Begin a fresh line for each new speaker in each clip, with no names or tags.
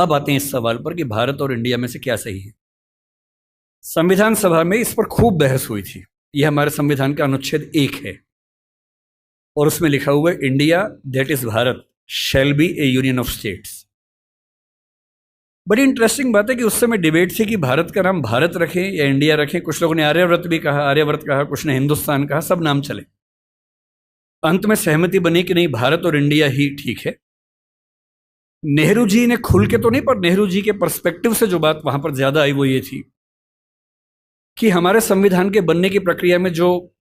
अब आते हैं इस सवाल पर कि भारत और इंडिया में से क्या सही है। संविधान सभा में इस पर खूब बहस हुई थी। यह हमारे संविधान का अनुच्छेद 1 है और उसमें लिखा हुआ है, India that is Bharat shall be A union of states. बड़ी इंटरेस्टिंग बात है कि उस समय डिबेट थी कि भारत का नाम भारत रखें या इंडिया रखें। कुछ लोगों ने आर्यव्रत भी कहा, आर्यव्रत कहा, कुछ ने हिंदुस्तान कहा, सब नाम चले। अंत में सहमति बनी कि नहीं, भारत और इंडिया ही ठीक है। नेहरू जी ने खुल के तो नहीं, पर नेहरू जी के पर्सपेक्टिव से जो बात वहां पर ज्यादा आई वो ये थी कि हमारे संविधान के बनने की प्रक्रिया में जो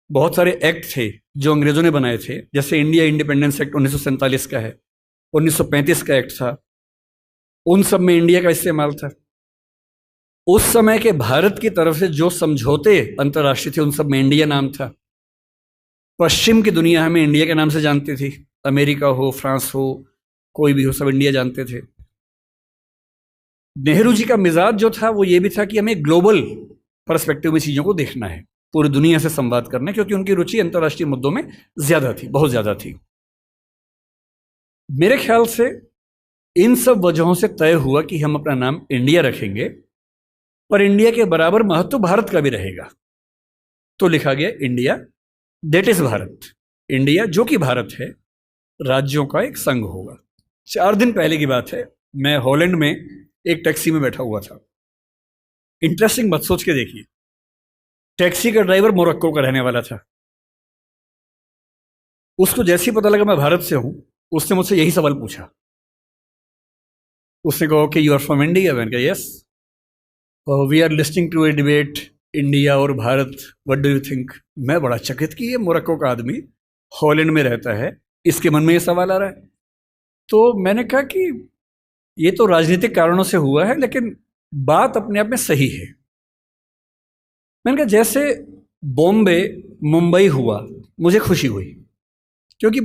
बहुत सारे एक्ट थे जो अंग्रेजों ने बनाए थे, जैसे इंडिया इंडिपेंडेंस एक्ट 1947 का है, 1935 का एक्ट था, उन सब में इंडिया का इस्तेमाल था। उस समय के भारत की तरफ से जो समझौते अंतर्राष्ट्रीय थे उन सब में इंडिया नाम था। पश्चिम की दुनिया हमें इंडिया के नाम से जानती थी, अमेरिका हो, फ्रांस हो, कोई भी हो, सब इंडिया जानते थे। नेहरू जी का मिजाज जो था वो ये भी था कि हमें ग्लोबल पर्सपेक्टिव में चीजों को देखना है, पूरी दुनिया से संवाद करना है, क्योंकि उनकी रुचि अंतर्राष्ट्रीय मुद्दों में ज्यादा थी, बहुत ज्यादा थी। मेरे ख्याल से इन सब वजहों से तय हुआ कि हम अपना नाम इंडिया रखेंगे, पर इंडिया के बराबर महत्व भारत का भी रहेगा। तो लिखा गया India that is Bharat. India जो कि भारत है, राज्यों का एक संघ होगा। 4 दिन पहले की बात है, मैं हॉलैंड में एक टैक्सी में बैठा हुआ था। इंटरेस्टिंग बात सोच के देखिए, टैक्सी का ड्राइवर मोरक्को का रहने वाला था। उसको जैसे ही पता लगा मैं भारत से हूं, उसने मुझसे यही सवाल पूछा। उसने कहा कि यू आर फ्रॉम इंडिया? मैंने कहा yes. We are listing to a debate India और Bharat, what do you think? मैं बड़ा चकित कि ये मोरक्को का आदमी हॉलैंड में रहता है, इसके मन में ये सवाल आ रहा है। तो मैंने कहा कि ये तो राजनीतिक कारणों से हुआ है, लेकिन बात अपने आप में सही है। मैंने कहा जैसे बॉम्बे मुंबई हुआ, मुझे खुशी हुई, क्योंकि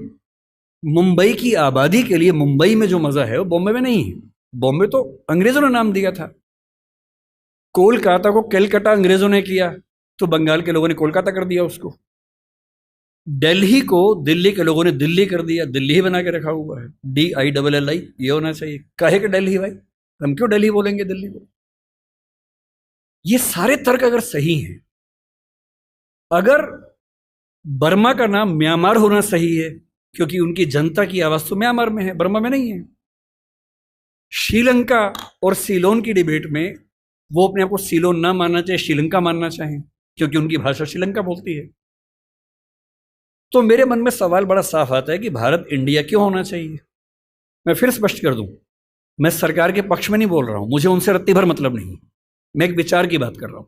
मुंबई की आबादी के लिए मुंबई में जो मजा है वो बॉम्बे में नहीं है। बॉम्बे तो अंग्रेजों ने नाम दिया था। कोलकाता को कलकत्ता अंग्रेजों ने किया, तो बंगाल के लोगों ने कोलकाता कर दिया उसको। दिल्ली को दिल्ली के लोगों ने दिल्ली कर दिया, दिल्ली ही बना के रखा हुआ है, DILLI, ये होना चाहिए। काहे के दिल्ली भाई, हम क्यों दिल्ली बोलेंगे दिल्ली को? ये सारे तर्क अगर सही हैं, अगर बर्मा का नाम म्यांमार होना सही है, क्योंकि उनकी जनता की आवाज तो म्यांमार में है, बर्मा में नहीं है। श्रीलंका और सीलोन की डिबेट में वो अपने आप को सीलोन ना मानना चाहे, श्रीलंका मानना चाहें, क्योंकि उनकी भाषा श्रीलंका बोलती है। तो मेरे मन में सवाल बड़ा साफ आता है कि भारत इंडिया क्यों होना चाहिए। मैं फिर स्पष्ट कर दूं, मैं सरकार के पक्ष में नहीं बोल रहा हूं, मुझे उनसे रत्ती भर मतलब नहीं, मैं एक विचार की बात कर रहा हूं।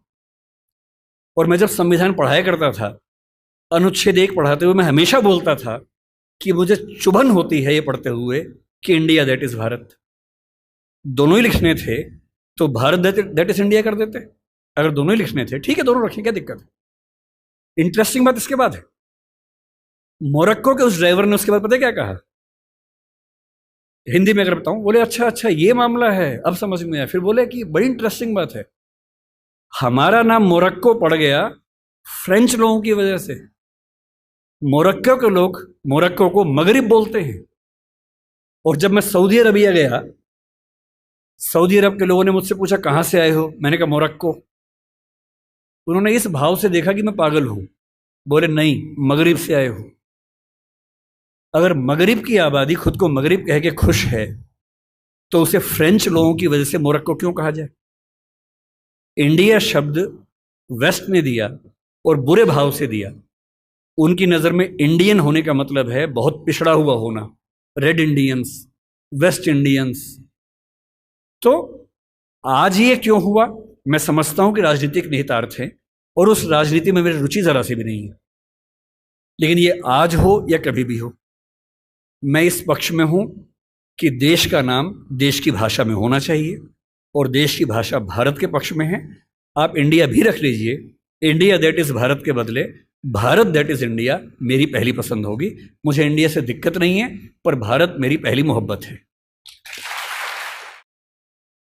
और मैं जब संविधान पढ़ाया करता था, अनुच्छेद 1 पढ़ाते हुए मैं हमेशा बोलता था कि मुझे चुभन होती है ये पढ़ते हुए कि इंडिया दैट इज भारत। दोनों ही लिखने थे तो भारत दैट इज इंडिया कर देते। अगर दोनों ही लिखने थे, ठीक है, दोनों रखें, क्या दिक्कत है। इंटरेस्टिंग बात इसके बाद है, मोरक्को के उस ड्राइवर ने उसके बाद पता है क्या कहा, हिंदी में अगर बताऊं, बोले अच्छा अच्छा ये मामला है, अब समझ में आया। फिर बोले कि बड़ी इंटरेस्टिंग बात है, हमारा नाम मोरक्को पड़ गया फ्रेंच लोगों की वजह से। मोरक्को के लोग मोरक्को को मगरिब बोलते हैं। और जब मैं सऊदी अरबिया गया, सऊदी अरब के लोगों ने मुझसे पूछा कहां से आए हो, मैंने कहा मोरक्को। उन्होंने इस भाव से देखा कि मैं पागल हूं, बोले नहीं, मगरिब से आए हो। अगर मगरिब की आबादी खुद को मगरिब कह के खुश है, तो उसे फ्रेंच लोगों की वजह से मोरक्को क्यों कहा जाए? इंडिया शब्द वेस्ट ने दिया और बुरे भाव से दिया। उनकी नजर में इंडियन होने का मतलब है बहुत पिछड़ा हुआ होना, रेड इंडियंस, वेस्ट इंडियंस। तो आज ये क्यों हुआ? मैं समझता हूं कि राजनीतिक निहितार्थ है और उस राजनीति में मेरी रुचि जरा सी भी नहीं है, लेकिन ये आज हो या कभी भी हो, मैं इस पक्ष में हूं कि देश का नाम देश की भाषा में होना चाहिए और देश की भाषा भारत के पक्ष में है। आप इंडिया भी रख लीजिए, इंडिया दैट इज भारत के बदले भारत दैट इज इंडिया मेरी पहली पसंद होगी। मुझे इंडिया से दिक्कत नहीं है, पर भारत मेरी पहली मोहब्बत है।